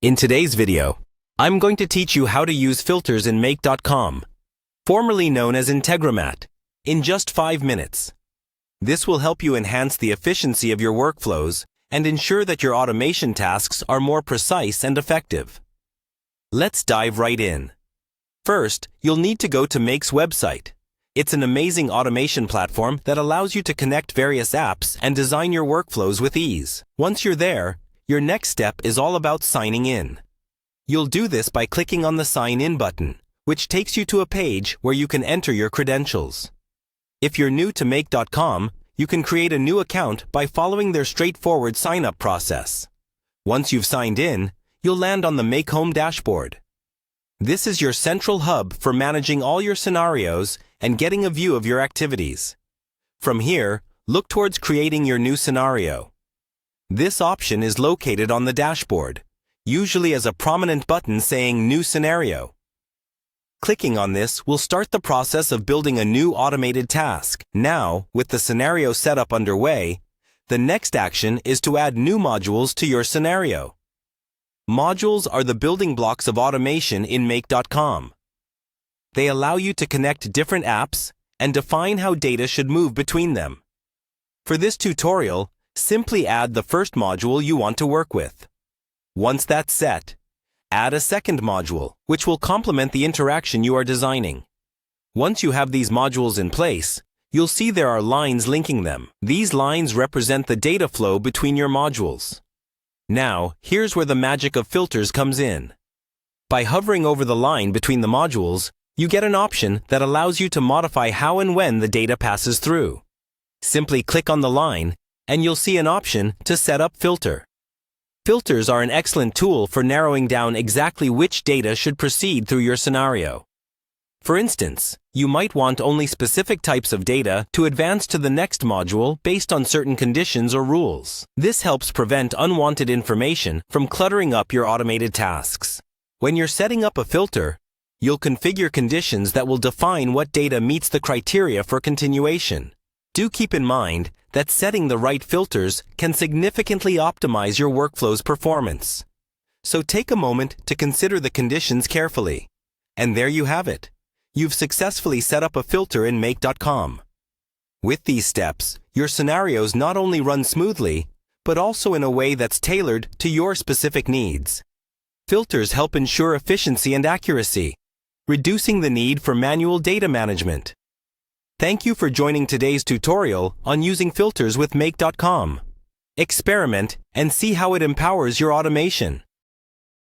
In today's video, I'm going to teach you how to use filters in Make.com, formerly known as Integromat, in just 5 minutes. This will help you enhance the efficiency of your workflows and ensure that your automation tasks are more precise and effective. Let's dive right in. First, you'll need to go to Make's website. It's an amazing automation platform that allows you to connect various apps and design your workflows with ease. Once you're there, your next step is all about signing in. You'll do this by clicking on the Sign In button, which takes you to a page where you can enter your credentials. If you're new to Make.com, you can create a new account by following their straightforward sign-up process. Once you've signed in, you'll land on the Make Home dashboard. This is your central hub for managing all your scenarios and getting a view of your activities. From here, look towards creating your new scenario. This option is located on the dashboard, usually as a prominent button saying New Scenario. Clicking on this will start the process of building a new automated task. Now, with the scenario setup underway, the next action is to add new modules to your scenario. Modules are the building blocks of automation in Make.com. They allow you to connect different apps and define how data should move between them. For this tutorial, simply add the first module you want to work with. Once that's set, add a second module, which will complement the interaction you are designing. Once you have these modules in place, you'll see there are lines linking them. These lines represent the data flow between your modules. Now, here's where the magic of filters comes in. By hovering over the line between the modules, you get an option that allows you to modify how and when the data passes through. Simply click on the line, and you'll see an option to set up filter. Filters are an excellent tool for narrowing down exactly which data should proceed through your scenario. For instance, you might want only specific types of data to advance to the next module based on certain conditions or rules. This helps prevent unwanted information from cluttering up your automated tasks. When you're setting up a filter, you'll configure conditions that will define what data meets the criteria for continuation. Do keep in mind that setting the right filters can significantly optimize your workflow's performance. So take a moment to consider the conditions carefully. And there you have it. You've successfully set up a filter in Make.com. With these steps, your scenarios not only run smoothly, but also in a way that's tailored to your specific needs. Filters help ensure efficiency and accuracy, reducing the need for manual data management. Thank you for joining today's tutorial on using filters with Make.com. Experiment and see how it empowers your automation.